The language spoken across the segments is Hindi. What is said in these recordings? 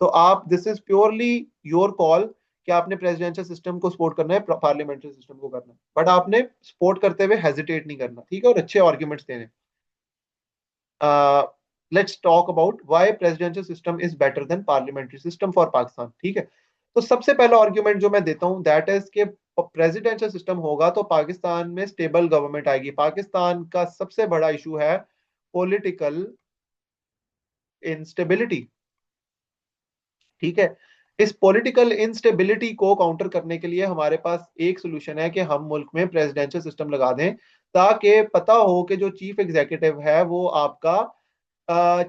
तो आप, this is purely your call कि आपने प्रेसिडेंशियल सिस्टम को सपोर्ट करना है, पार्लियामेंट्री सिस्टम को करना है, बट आपने सपोर्ट करते हुए हेजिटेट नहीं करना, ठीक है, और अच्छे आर्ग्यूमेंट्स देने। Let's talk about why presidential system is better than parliamentary system for Pakistan, ठीक है। तो सबसे पहला आर्ग्यूमेंट जो मैं देता हूं दैट इज कि प्रेसिडेंशियल सिस्टम होगा तो पाकिस्तान में स्टेबल गवर्नमेंट आएगी। पाकिस्तान का सबसे बड़ा इशू है पॉलिटिकल इंस्टेबिलिटी, ठीक है। इस पॉलिटिकल इंस्टेबिलिटी को काउंटर करने के लिए हमारे पास एक सोल्यूशन है कि हम मुल्क में प्रेसिडेंशियल सिस्टम लगा दें, ताकि पता हो कि जो चीफ एग्जीक्यूटिव है वो आपका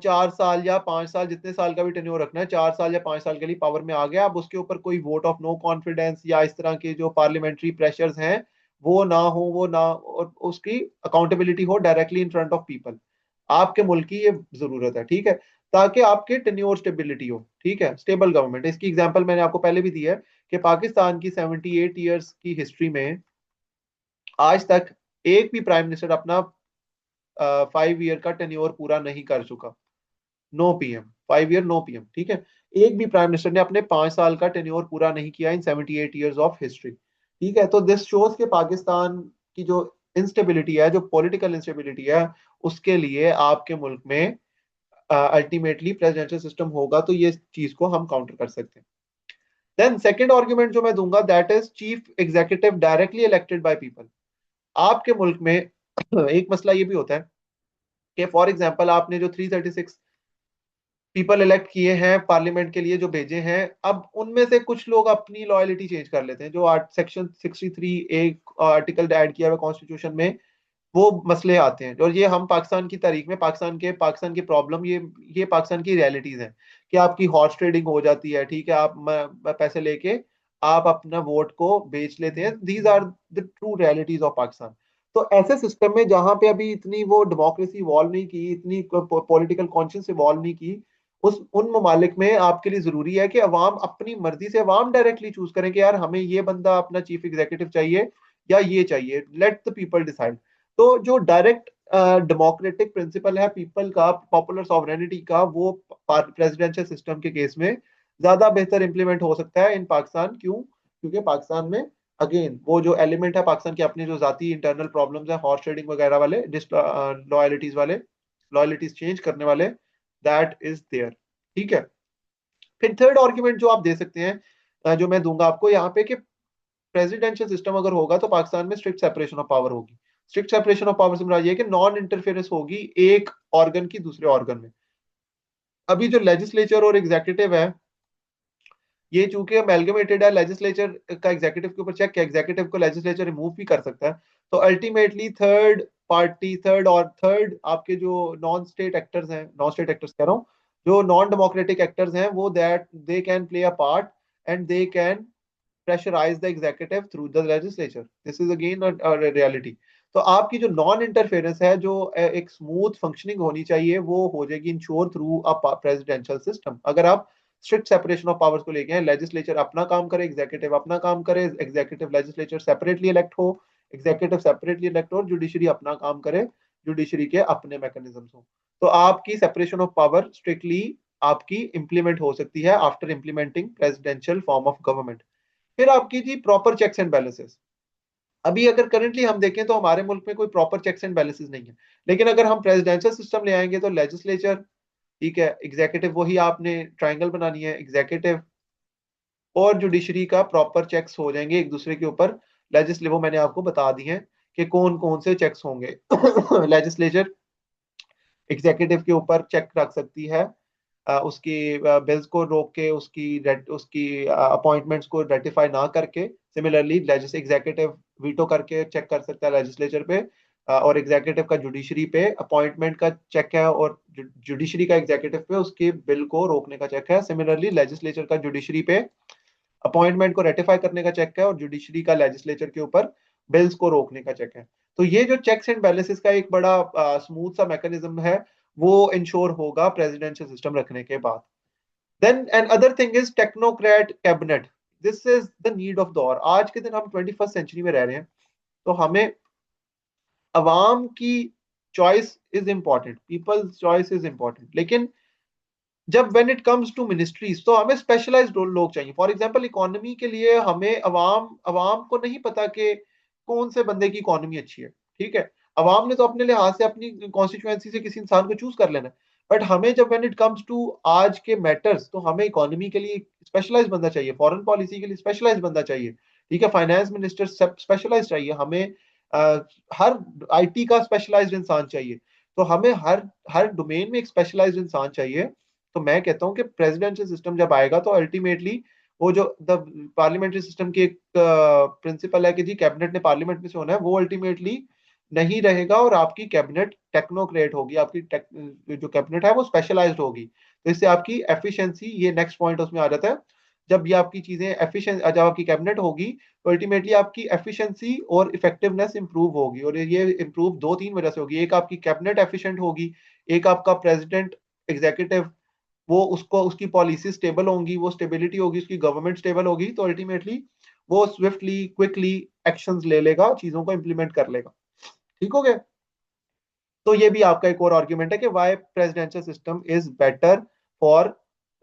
4 साल या 5 साल, जितने साल का भी टेन्योर रखना है, 4 साल या 5 साल के लिए पावर में आ गया, अब उसके ऊपर कोई वोट ऑफ नो कॉन्फिडेंस या इस तरह के जो पार्लियामेंट्री प्रेशर्स हैं वो ना, और उसकी अकाउंटेबिलिटी हो directly in front of people. आपके मुल्क की ये जरूरत है, ठीक है, ताकि आपके टेन्योर स्टेबिलिटी हो, ठीक है, स्टेबल गवर्नमेंट। इसकी एग्जांपल मैंने आपको पहले भी दी है कि पाकिस्तान की 78 ईयर्स की हिस्ट्री में आज तक एक भी प्राइम मिनिस्टर अपना 5 ईयर का टेन्योर पूरा नहीं कर चुका। No PM, 5 year no PM, ठीक है। एक भी प्राइम मिनिस्टर ने अपने 5 साल का टेन्योर पूरा नहीं किया इन 78 ईयर्स ऑफ हिस्ट्री, ठीक है। तो दिस शोज के पाकिस्तान की जो इंस्टेबिलिटी है, जो पॉलिटिकल इंस्टेबिलिटी है, उसके लिए आपके मुल्क में अल्टीमेटली प्रेसिडेंशियल सिस्टम होगा तो ये चीज को हम काउंटर कर सकते हैं। देन सेकंड आर्गुमेंट जो मैं दूंगा that is chief executive directly elected by people. आपके मुल्क में एक मसला ये भी होता है कि फॉर एग्जांपल आपने जो 336 पीपल इलेक्ट किए हैं पार्लियामेंट के लिए जो भेजे हैं, अब उनमें से कुछ लोग अपनी लॉयलिटी चेंज कर लेते हैं, जो सेक्शन 63 एक आर्टिकल ऐड किया हुआ कॉन्स्टिट्यूशन में, वो मसले आते हैं। और ये हम पाकिस्तान की तारीख में पाकिस्तान की प्रॉब्लम, ये पाकिस्तान की रियलिटीज हैं कि आपकी हॉर्स ट्रेडिंग हो जाती है, ठीक है, आप पैसे लेके आप अपना वोट को बेच लेते हैं। These are the true realities of Pakistan. तो ऐसे सिस्टम में जहां पे अभी इतनी वो डेमोक्रेसी इवॉल्व नहीं की, इतनी पॉलिटिकल कॉन्शियस इवॉल्व नहीं की, उस उन ममालिक में आपके लिए जरूरी है कि अवाम अपनी मर्जी से अवाम डायरेक्टली चूज करें कि यार हमें ये बंदा अपना चीफ एग्जीक्यूटिव चाहिए या ये चाहिए, लेट द पीपल डिसाइड। तो जो डायरेक्ट डेमोक्रेटिक प्रिंसिपल है पीपल का, पॉपुलर सॉवरेनिटी का, वो प्रेसिडेंशियल सिस्टम के केस में ज्यादा बेहतर इंप्लीमेंट हो सकता है इन पाकिस्तान। क्यों? क्योंकि पाकिस्तान में अगेन वो जो एलिमेंट है, पाकिस्तान के अपने जो जाती इंटरनल प्रॉब्लम्स है, हॉर्स ट्रेडिंग वगैरह वाले, लॉयलिटीज वाले, लॉयलिटीज चेंज करने वाले, दैट इज देयर, ठीक है। फिर थर्ड आर्ग्यूमेंट जो आप दे सकते हैं, जो मैं दूंगा आपको यहाँ पे, कि प्रेसिडेंशियल सिस्टम अगर होगा तो पाकिस्तान में स्ट्रिक्ट सेपरेशन ऑफ पावर होगी। स्ट्रिक्ट सेपरेशन ऑफ पावर से मुराद ये है कि नॉन इंटरफेरेंस होगी एक ऑर्गन की दूसरे ऑर्गन में। अभी जो लेजिस्लेचर और एग्जीक्यूटिव है, ये चूंकि अमेलगमेटेड है, लेजिस्लेचर का एग्जीक्यूटिव के ऊपर चेक है, एग्जीक्यूटिव को लेजिस्लेचर रिमूव भी कर सकता है। तो अल्टीमेटली थर्ड पार्टी, थर्ड आपके जो नॉन स्टेट एक्टर्स हैं, नॉन स्टेट एक्टर्स कह रहा हूँ, जो नॉन डेमोक्रेटिक एक्टर्स हैं, वो that they can play a part and they can pressurize the executive through the legislature. This is again a reality. तो आपकी जो नॉन इंटरफेरेंस है, जो एक स्मूथ फंक्शनिंग होनी चाहिए, वो हो जाएगी ensure through a presidential system. अगर आप स्ट्रिक्ट सेपरेशन ऑफ पावर्स को लेके हैं, लेजिस्लेचर अपना काम करे, एग्जीक्यूटिव अपना काम करे, एग्जीक्यूटिव लेजिस्लेचर सेपरेटली इलेक्ट हो, एग्जीक्यूटिव सेपरेटली इलेक्ट हो, जुडिशरी अपना काम करे, जुडिशरी के अपने मैकेनिज्म्स हो, तो आपकी सेपरेशन ऑफ पावर स्ट्रिक्टली आपकी इंप्लीमेंट हो सकती है after implementing presidential form of government. फिर आपकी जी प्रॉपर चेक्स एंड बैलेंसेस। अभी अगर करंटली हम देखें तो हमारे मुल्क में कोई प्रॉपर चेक्स एंड बैलेंसेस नहीं है, लेकिन अगर हम प्रेसिडेंशियल सिस्टम ले आएंगे तो लेजिस्लेचर, ठीक है, एग्जीक्यूटिव, वही आपने ट्रायंगल बनानी है, एग्जीक्यूटिव और जुडिशरी का प्रॉपर चेक्स हो जाएंगे एक दूसरे के ऊपर। लेजिस्लेटिव वो मैंने आपको बता दी है कि कौन कौन से चेक्स होंगे। लेजिस्लेचर एग्जीक्यूटिव के ऊपर चेक रख सकती है, उसकी बिल्स को रोक के, उसकी अपॉइंटमेंट्स को रेटिफाई ना करके। सिमिलरली एग्जीक्यूटिव वीटो करके चेक कर सकता है लेजिस्लेचर पे, और एग्जीक्यूटिव का जुडिशरी पे अपॉइंटमेंट का चेक है, और जुडिशरी का एग्जीक्यूटिव पे उसके बिल को रोकने का चेक है। सिमिलरली लेजिस्लेचर का जुडिशरी पे अपॉइंटमेंट को रेटिफाई करने का चेक है, और जुडिशरी का लेजिस्लेचर के ऊपर बिल्स को रोकने का चेक है। तो ये जो चेक्स एंड बैलेंसेस का एक बड़ा स्मूथ सा मैकेनिज्म है, वो इंश्योर होगा प्रेसिडेंशियल सिस्टम रखने के बाद। Then an other thing is technocrat cabinet. This is the need of the hour. आज के दिन हम 21st सेंचुरी में रह रहे हैं, तो हमें अवाम की choice is important, people's choice is important, लेकिन जब when it comes to ministries तो हमें स्पेशलाइज्ड लोग चाहिए। फॉर एग्जांपल इकोनॉमी के लिए हमें अवाम अवाम को नहीं पता कि कौन से बंदे की इकोनॉमी अच्छी है, ठीक है। अवाम ने तो अपने लिहाज से अपनी कॉन्स्टिट्यूएंसी से किसी इंसान को चूज कर लेना है। बट हमें जब व्हेन इट कम्स टू आज के मैटर्स तो हमें इकोनॉमी के लिए स्पेशलाइज बंदा चाहिए, फॉरेन पॉलिसी के लिए स्पेशलाइज बंदा चाहिए, ठीक है, फाइनेंस मिनिस्टर स्पेशलाइज चाहिए हमें, अ, हर आईटी का स्पेशलाइज्ड इंसान चाहिए। तो हमें हर हर डोमेन में एक स्पेशलाइज्ड इंसान चाहिए। तो मैं कहता हूँ कि प्रेसिडेंशियल सिस्टम जब आएगा तो अल्टीमेटली वो जो द पार्लियामेंट्री सिस्टम की एक प्रिंसिपल है कि जी कैबिनेट ने पार्लियामेंट में से होना है, वो अल्टीमेटली नहीं रहेगा और आपकी कैबिनेट टेक्नोक्रेट होगी, आपकी जो कैबिनेट है वो स्पेशलाइज्ड होगी। तो इससे आपकी एफिशिएंसी, ये नेक्स्ट पॉइंट उसमें आ जाता है, जब ये आपकी चीजें एफिशिएंट, जब आपकी कैबिनेट होगी तो अल्टीमेटली आपकी एफिशिएंसी और इफेक्टिवनेस इंप्रूव होगी। और ये इंप्रूव दो तीन वजह से होगी, एक आपकी कैबिनेट एफिशिएंट होगी, एक आपका प्रेसिडेंट एग्जीक्यूटिव वो उसको उसकी पॉलिसी स्टेबल होंगी, वो स्टेबिलिटी होगी, उसकी गवर्नमेंट स्टेबल होगी, तो अल्टीमेटली वो स्विफ्टली क्विकली एक्शंस ले लेगा, चीजों को इंप्लीमेंट कर लेगा। ठीक हो गया। तो ये भी आपका एक और आर्ग्यूमेंट है कि why presidential system is better for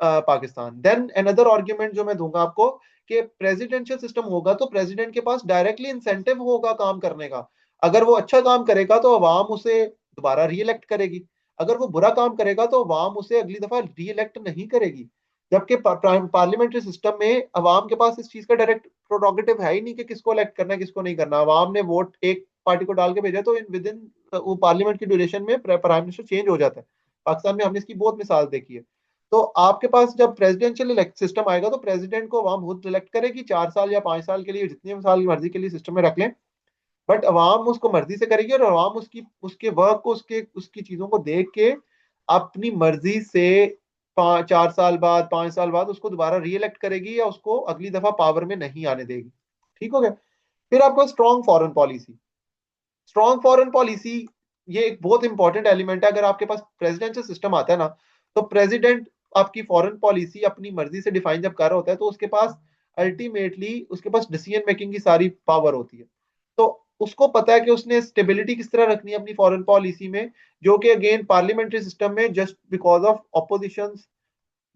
Pakistan. Then another argument जो मैं दूंगा आपको कि प्रेसिडेंशियल सिस्टम होगा तो प्रेसिडेंट के पास डायरेक्टली इंसेंटिव होगा काम करने का। अगर वो अच्छा काम करेगा तो अवाम उसे दोबारा री इलेक्ट करेगी, अगर वो बुरा काम करेगा तो अवाम उसे अगली दफा री इलेक्ट नहीं करेगी। जबकि पार्लियामेंट्री सिस्टम में अवाम के पास इस चीज का डायरेक्ट प्रोरोगेटिव है ही नहीं कि किसको इलेक्ट करना है किसको नहीं करना। अवाम ने वोट एक पार्टी को डाल के भेजा तो इन विद इन वो पार्लियामेंट की ड्यूरेशन में प्राइम मिनिस्टर चेंज हो जाता है। पाकिस्तान में हमने इसकी बहुत मिसाल देखी है। तो आपके पास जब प्रेसिडेंशियल सिस्टम आएगा तो प्रेसिडेंट को अवाम खुद इलेक्ट करेगी 4 साल या 5 साल के लिए, जितने साल की मर्जी के लिए सिस्टम में रख लें। बट अवाम उसको मर्जी से करेगी और अवाम उसकी उसके वर्क को उसके उसकी चीजों को देख के अपनी मर्जी से 4 साल बाद 5 साल बाद उसको दोबारा री इलेक्ट करेगी या उसको अगली दफा पावर में नहीं आने देगी। ठीक हो गया। फिर आपको strong foreign policy. Strong foreign policy ये एक बहुत इंपॉर्टेंट एलिमेंट है। अगर आपके पास प्रेसिडेंशियल सिस्टम आता है ना तो प्रेसिडेंट आपकी फॉरेन पॉलिसी अपनी मर्जी से डिफाइन जब कर रहा होता है तो उसके पास अल्टीमेटली उसके पास डिसीजन मेकिंग की सारी पावर होती है। तो उसको पता है कि उसने स्टेबिलिटी किस तरह रखनी है अपनी फॉरेन पॉलिसी में, जो कि अगेन पार्लियामेंट्री सिस्टम में just because of opposition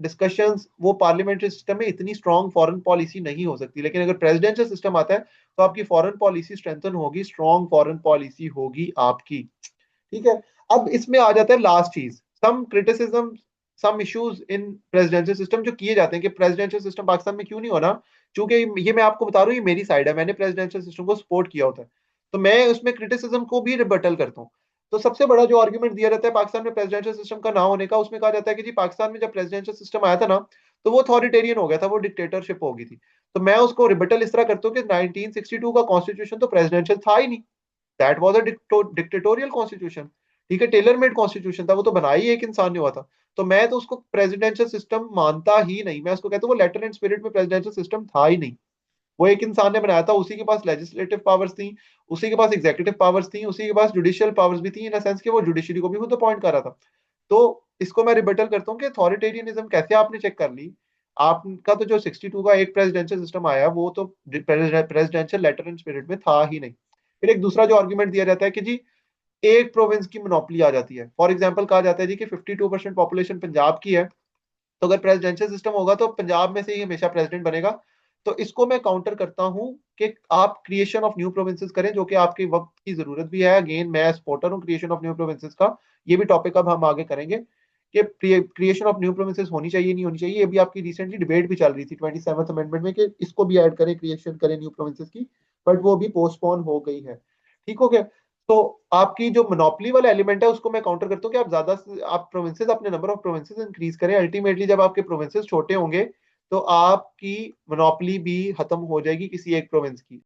discussions वो पार्लियामेंट्री सिस्टम में इतनी स्ट्रॉन्ग फॉरेन पॉलिसी नहीं हो सकती। लेकिन अगर प्रेसिडेंशियल सिस्टम आता है तो आपकी फॉरेन पॉलिसी स्ट्रेंथन होगी, स्ट्रॉन्ग फॉरेन पॉलिसी होगी आपकी। ठीक है। अब इसमें आ जाता है लास्ट चीज, some criticism, some issues in presidential system जो किए जाते हैं कि प्रेसिडेंशियल सिस्टम पाकिस्तान में क्यों नहीं होना। चूंकि ये मैं आपको बता रहा हूँ, ये मेरी साइड है, मैंने प्रेसिडेंशियल सिस्टम को सपोर्ट किया होता है, तो मैं उसमें क्रिटिसिज्म को भी रिबटल करता हूँ। तो सबसे बड़ा जो आर्गुमेंट दिया जाता है पाकिस्तान में प्रेसिडेंशियल सिस्टम का ना होने का, उसमें कहा जाता है कि जी पाकिस्तान में जब प्रेसिडेंशियल सिस्टम आया था ना तो वो अथॉरिटेरियन हो गया था, वो डिक्टेटरशिप हो गई थी। तो मैं उसको रिबटल इस तरह करता हूँ कि 1962 का कॉन्स्टिट्यूशन तो प्रेसिडेंशियल था ही नहीं, that was a dictatorial constitution. ठीक है, टेलर मेड कॉन्स्टिट्यूशन था, वो तो बना ही एक इंसान ने हुआ था। तो मैं तो उसको प्रेसिडेंशियल सिस्टम मानता ही नहीं, मैं उसको कहता हूँ वो लेटर एंड स्पिरिट में प्रेसिडेंशियल सिस्टम था ही नहीं। वो एक इंसान ने बनाया था, उसी के पास लेजिस्लेटिव पावर्स थी, उसी के पास एग्जीक्यूटिव पावर्स थी, उसी के पास जुडिशियल पावर्स भी थी, इन सेंस कि वो जुडिशरी को भी खुद अपॉइंट कर रहा था। तो इसको मैं रिबटल करता हूँ कि अथॉरिटेरियनिज्म कैसे आपने चेक कर ली। आपका तो जो 62 का एक प्रेसिडेंशियल सिस्टम आया वो तो प्रेसिडेंशियल लेटर एंड स्पिरिट में था ही नहीं। फिर एक दूसरा जो आर्गुमेंट दिया जाता है कि जी एक प्रोविंस की मोनोपोली आ जाती है। फॉर एग्जाम्पल कहा जाता है जी कि 52% पॉपुलेशन पंजाब की है, तो अगर प्रेसिडेंशियल सिस्टम होगा तो पंजाब में से ही हमेशा प्रेसिडेंट बनेगा। तो इसको मैं काउंटर करता हूं कि आप क्रिएशन ऑफ न्यू प्रोविंसेस करें, जो कि आपके वक्त की जरूरत भी है। अगेन मैं सपोर्टर हूँ क्रिएशन ऑफ न्यू प्रोविंसेस का, ये भी टॉपिक अब हम आगे करेंगे कि क्रिएशन ऑफ न्यू प्रोविंसेस होनी चाहिए नहीं होनी चाहिए। ये भी आपकी रिसेंटली डिबेट भी चल रही थी 27th अमेंडमेंट में कि इसको भी ऐड करें, क्रिएशन करें न्यू प्रोविंसेस की, बट वो भी पोस्टपोन हो गई है। ठीक हो गया। तो आपकी जो मोनोपोली वाला एलिमेंट है उसको मैं काउंटर करता हूँ कि आप ज्यादा आप प्रोविंसेस, अपने नंबर ऑफ प्रोविंसेस इंक्रीज करें। अल्टीमेटली जब आपके प्रोविंसेस छोटे होंगे तो आपकी मोनोपोली भी खत्म हो जाएगी किसी एक प्रोविंस की।